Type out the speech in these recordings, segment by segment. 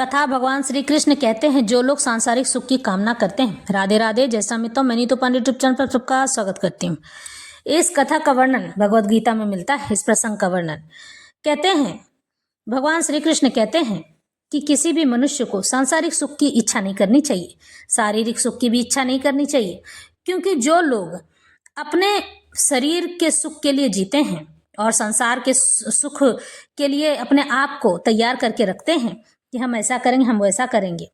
कथा भगवान श्री कृष्ण कहते हैं, जो लोग सांसारिक सुख की कामना करते हैं। राधे राधे। जैसा मित्रों, मैं नीतू पांडे यूट्यूब चैनल पर सबका स्वागत करती हूँ। इस कथा का वर्णन भगवद गीता में मिलता है। इस प्रसंग का वर्णन कहते हैं, भगवान श्री कृष्ण कहते हैं कि किसी भी मनुष्य को सांसारिक सुख की इच्छा नहीं करनी चाहिए, शारीरिक सुख की भी इच्छा नहीं करनी चाहिए, क्योंकि जो लोग अपने शरीर के सुख के लिए जीते हैं और संसार के सुख के लिए अपने आप को तैयार करके रखते हैं कि हम ऐसा करेंगे, हम वैसा करेंगे,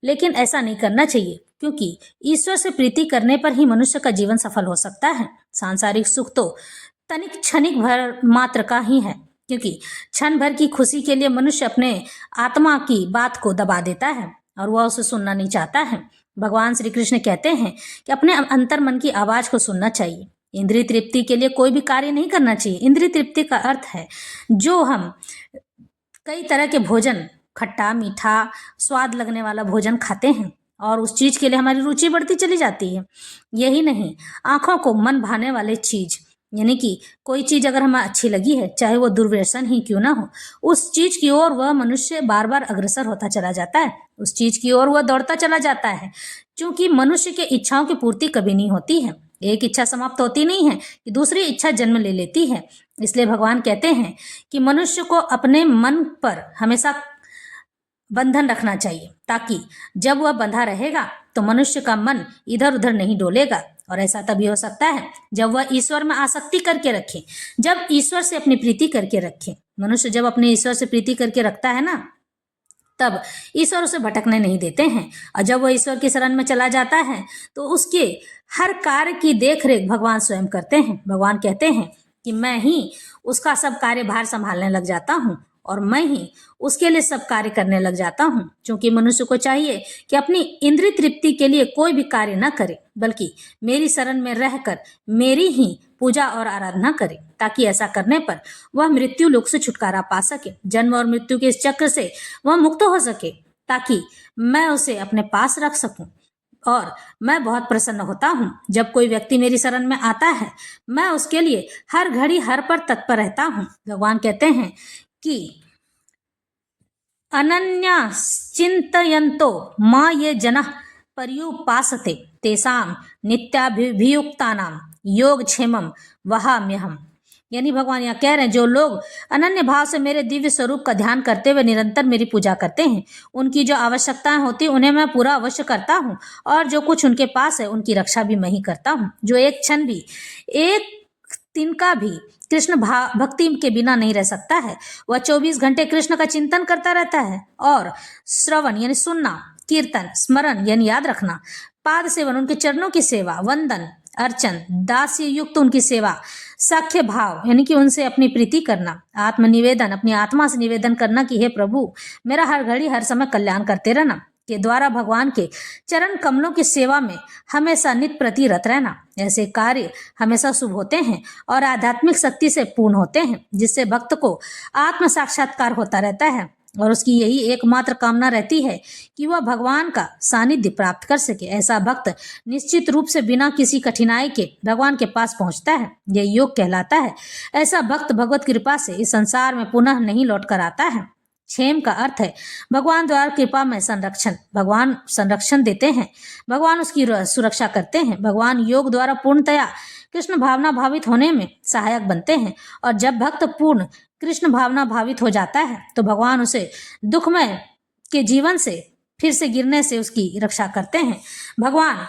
लेकिन ऐसा नहीं करना चाहिए, क्योंकि ईश्वर से प्रीति करने पर ही मनुष्य का जीवन सफल हो सकता है। सांसारिक सुख तो तनिक क्षणिक भर मात्र का ही है, क्योंकि क्षण भर की खुशी के लिए मनुष्य अपने आत्मा की बात को दबा देता है और वह उसे सुनना नहीं चाहता है। भगवान श्री कृष्ण कहते हैं कि अपने अंतर मन की आवाज को सुनना चाहिए। इंद्रिय तृप्ति के लिए कोई भी कार्य नहीं करना चाहिए। इंद्रिय तृप्ति का अर्थ है जो हम कई तरह के भोजन, खट्टा मीठा स्वाद लगने वाला भोजन खाते हैं और उस चीज के लिए हमारी रुचि बढ़ती चली जाती है। यही नहीं, आंखों को मन भाने वाले चीज, यानी कि कोई चीज अगर हमें अच्छी लगी है, चाहे वो दुर्व्यसन ही क्यों ना हो, उस चीज की ओर वह मनुष्य बार बार अग्रसर होता चला जाता है, उस चीज की ओर वह दौड़ता चला जाता है। क्योंकि मनुष्य के इच्छाओं की पूर्ति कभी नहीं होती है। एक इच्छा समाप्त होती नहीं है कि दूसरी इच्छा जन्म ले लेती है। इसलिए भगवान कहते हैं कि मनुष्य को अपने मन पर हमेशा बंधन रखना चाहिए, ताकि जब वह बंधा रहेगा तो मनुष्य का मन इधर उधर नहीं डोलेगा। और ऐसा तभी हो सकता है जब वह ईश्वर में आसक्ति करके रखे, जब ईश्वर से अपनी प्रीति करके रखे। मनुष्य जब अपने ईश्वर से प्रीति करके रखता है ना, तब ईश्वर उसे भटकने नहीं देते हैं। और जब वह ईश्वर की शरण में चला जाता है तो उसके हर कार्य की देख रेख भगवान स्वयं करते हैं। भगवान कहते हैं कि मैं ही उसका सब कार्यभार संभालने लग जाता हूँ और मैं ही उसके लिए सब कार्य करने लग जाता हूँ। क्योंकि मनुष्य को चाहिए कि अपनी इंद्रिय तृप्ति के लिए कोई भी कार्य न करे, बल्कि मेरी शरण में रहकर मेरी ही पूजा और आराधना करे, ताकि ऐसा करने पर वह मृत्यु लोक से छुटकारा पा सके, जन्म और मृत्यु के इस चक्र से वह मुक्त हो सके, ताकि मैं उसे अपने पास रख सकूं। और मैं बहुत प्रसन्न होता हूँ जब कोई व्यक्ति मेरी शरण में आता है। मैं उसके लिए हर घड़ी हर पर तत्पर रहता हूँ। भगवान कहते हैं कि अनन्या चिंतयन्तो मां ये जनः पर्युपासते तेषां नित्याभियुक्तानां योगक्षेमं वहाम्यहम्। यानी भगवान यहाँ कह रहे हैं, जो लोग अनन्य भाव से मेरे दिव्य स्वरूप का ध्यान करते हुए निरंतर मेरी पूजा करते हैं, उनकी जो आवश्यकताएं होती हैं उन्हें मैं पूरा अवश्य करता हूँ, और जो कुछ उनके पास है उनकी रक्षा भी मैं ही करता हूँ। जो एक क्षण भी, एक तिनका भी कृष्ण भक्ति के बिना नहीं रह सकता है, वह 24 घंटे कृष्ण का चिंतन करता रहता है। और श्रवण यानी सुनना, कीर्तन, स्मरण यानी याद रखना, पाद सेवन उनके चरणों की सेवा, वंदन, अर्चन, दास्य युक्त उनकी सेवा, साख्य भाव यानी कि उनसे अपनी प्रीति करना, आत्मनिवेदन अपनी आत्मा से निवेदन करना कि हे प्रभु मेरा हर घड़ी हर समय कल्याण करते रहना, के द्वारा भगवान के चरण कमलों की सेवा में हमेशा नित प्रति रत रहना। ऐसे कार्य हमेशा शुभ होते हैं और आध्यात्मिक शक्ति से पूर्ण होते हैं, जिससे भक्त को आत्म साक्षात्कार होता रहता है और उसकी यही एकमात्र कामना रहती है कि वह भगवान का सानिध्य प्राप्त कर सके। ऐसा भक्त निश्चित रूप से बिना किसी कठिनाई के भगवान के पास पहुंचता है। यह योग कहलाता है। ऐसा भक्त भगवत कृपा से इस संसार में पुनः नहीं लौट कर आता है। क्षेम का अर्थ है भगवान द्वारा कृपा में संरक्षण। भगवान संरक्षण देते हैं, भगवान उसकी सुरक्षा करते हैं। भगवान योग द्वारा पूर्णतया कृष्ण भावना भावित होने में सहायक बनते हैं, और जब भक्त पूर्ण कृष्ण भावना भावित हो जाता है तो भगवान उसे दुखमय के जीवन से फिर से गिरने से उसकी रक्षा करते हैं। भगवान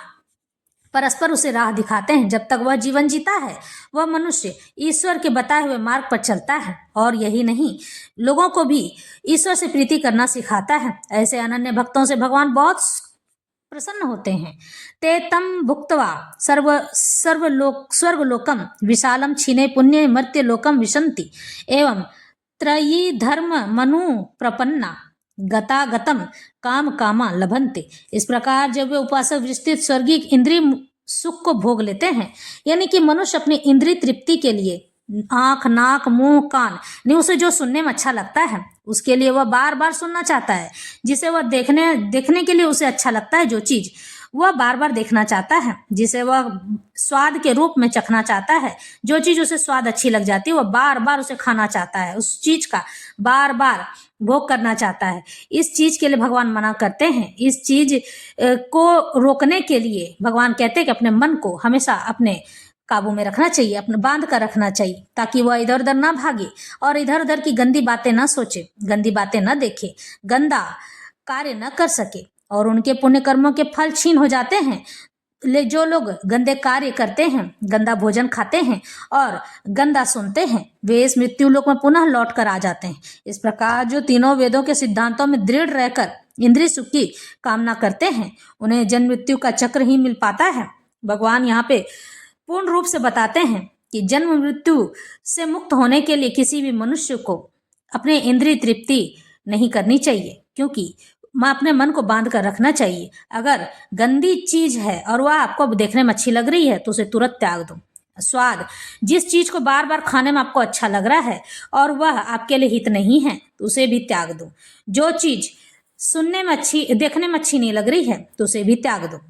परस्पर उसे राह दिखाते हैं। जब तक वह जीवन जीता है वह मनुष्य ईश्वर के बताए हुए मार्ग पर चलता है, और यही नहीं, लोगों को भी ईश्वर से प्रीति करना सिखाता है। ऐसे अनन्य भक्तों से भगवान बहुत प्रसन्न होते हैं। ते तम भुक्त्वा स्वर्गलोकम विशालम क्षीणे पुण्य मर्त्य लोकम विशंति एवं त्रयी धर्म मनु प्रपन्ना गतागतम काम कामा लभन्ते। इस प्रकार जब वे उपासक विस्तृत स्वर्गीय इंद्रिय सुख को भोग लेते हैं, यानी कि मनुष्य अपनी इंद्रिय तृप्ति के लिए आंख, नाक, मुंह, कान ने उसे जो सुनने में अच्छा लगता है उसके लिए वह बार बार सुनना चाहता है, जिसे वह देखने के लिए उसे अच्छा लगता है जो चीज, वह बार बार देखना चाहता है, जिसे वह स्वाद के रूप में चखना चाहता है। जो चीज उसे स्वाद अच्छी लग जाती है वह बार बार उसे खाना चाहता है, उस चीज का बार बार भोग करना चाहता है। इस चीज के लिए भगवान मना करते हैं। इस चीज को रोकने के लिए भगवान कहते हैं कि अपने मन को हमेशा अपने काबू में रखना चाहिए, अपने बांध कर रखना चाहिए, ताकि वह इधर उधर ना भागे और इधर उधर की गंदी बातें ना सोचे, गंदी बातें ना देखे, गंदा कार्य न कर सके और उनके पुण्य कर्मों के फल छीन हो जाते हैं। जो लोग गंदे कार्य करते हैं, गंदा भोजन खाते हैं और गंदा सुनते हैं, वे इस मृत्यु लोक में पुनः लौट कर आ जाते हैं। इस प्रकार जो तीनों वेदों के सिद्धांतों में दृढ़ रहकर इंद्रिय सुख की कामना करते हैं, उन्हें जन्म मृत्यु का चक्र ही मिल पाता है। भगवान यहाँ पे पूर्ण रूप से बताते हैं कि जन्म मृत्यु से मुक्त होने के लिए किसी भी मनुष्य को अपने इंद्रिय तृप्ति नहीं करनी चाहिए, क्योंकि अपने मन को बांध कर रखना चाहिए। अगर गंदी चीज है और वह आपको देखने में अच्छी लग रही है तो उसे तुरंत त्याग दो। स्वाद, जिस चीज को बार बार खाने में आपको अच्छा लग रहा है और वह आपके लिए हित नहीं है तो उसे भी त्याग दो। जो चीज सुनने में अच्छी, देखने में अच्छी नहीं लग रही है तो उसे भी त्याग दो।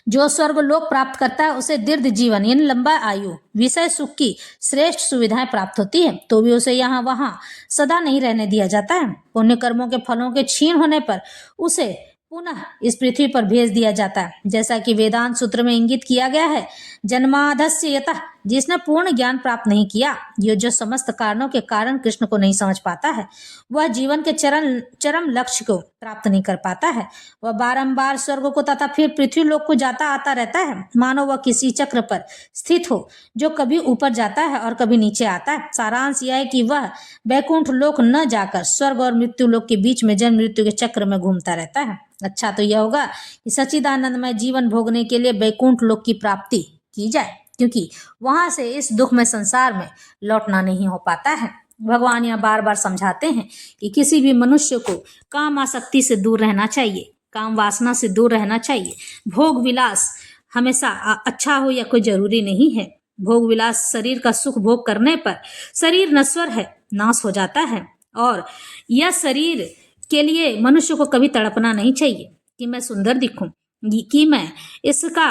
जो स्वर्ग लोक प्राप्त करता है उसे दीर्घ जीवन यानी लंबा आयु, विषय सुख की श्रेष्ठ सुविधाएं प्राप्त होती है, तो भी उसे यहाँ वहां सदा नहीं रहने दिया जाता है। पुण्य कर्मों के फलों के छीन होने पर उसे पुनः इस पृथ्वी पर भेज दिया जाता है। जैसा कि वेदांत सूत्र में इंगित किया गया है, जन्माधस्य यतः, जिसने पूर्ण ज्ञान प्राप्त नहीं किया, ये जो समस्त कारणों के कारण कृष्ण को नहीं समझ पाता है, वह जीवन के चरम लक्ष्य को प्राप्त नहीं कर पाता है। वह बारंबार स्वर्ग को तथा फिर पृथ्वी लोक को जाता आता रहता है, मानो वह किसी चक्र पर स्थित हो जो कभी ऊपर जाता है और कभी नीचे आता है। सारांश यह है कि वह वैकुंठ लोक न जाकर स्वर्ग और मृत्यु लोक के बीच में जन्म मृत्यु के चक्र में घूमता रहता है। अच्छा तो यह होगा कि सच्चिदानंदमय जीवन भोगने के लिए वैकुंठ लोक की प्राप्ति की जाए, क्योंकि वहां से इस दुख में संसार में लौटना नहीं हो पाता है। भगवान यह बार बार समझाते हैं कि किसी भी मनुष्य को काम आसक्ति से दूर रहना चाहिए, काम वासना से दूर रहना चाहिए। भोग विलास हमेशा अच्छा हो या कोई जरूरी नहीं है। भोग विलास शरीर का सुख भोग करने पर शरीर नश्वर है, नाश हो जाता है, और यह शरीर के लिए मनुष्य को कभी तड़पना नहीं चाहिए कि मैं सुंदर दिखूं, कि मैं इसका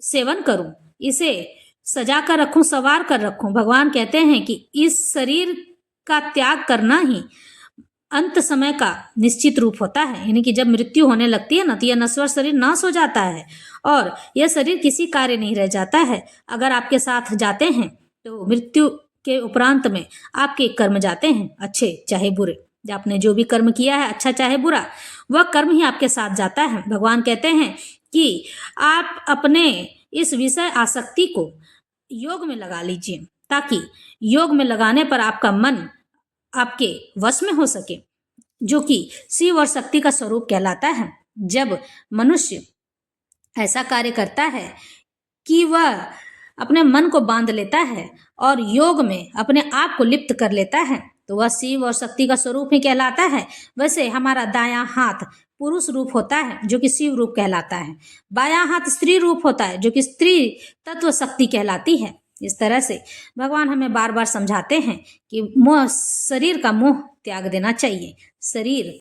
सेवन करूं, इसे सजा कर रखूं, संवार कर रखूं। भगवान कहते हैं कि इस शरीर का त्याग करना ही अंत समय का निश्चित रूप होता है, यानी कि जब मृत्यु होने लगती है ना तो यह नश्वर शरीर नाश हो जाता है और यह शरीर किसी कार्य नहीं रह जाता है। अगर आपके साथ जाते हैं तो मृत्यु के उपरांत में आपके कर्म जाते हैं, अच्छे चाहे बुरे। आपने जो भी कर्म किया है, अच्छा चाहे बुरा, वह कर्म ही आपके साथ जाता है। भगवान कहते हैं कि आप अपने इस विषय आसक्ति को योग में लगा लीजिए, ताकि योग में लगाने पर आपका मन आपके वश में हो सके, जो कि शिव और शक्ति का स्वरूप कहलाता है। जब मनुष्य ऐसा कार्य करता है कि वह अपने मन को बांध लेता है और योग में अपने आप को लिप्त कर लेता है, तो वह शिव और शक्ति का स्वरूप ही कहलाता है। वैसे हमारा दायां हाथ पुरुष रूप होता है जो कि शिव रूप कहलाता है, बायां हाथ स्त्री रूप होता है जो कि स्त्री तत्व शक्ति कहलाती है। इस तरह से भगवान हमें बार बार समझाते हैं कि मोह, शरीर का मोह त्याग देना चाहिए। शरीर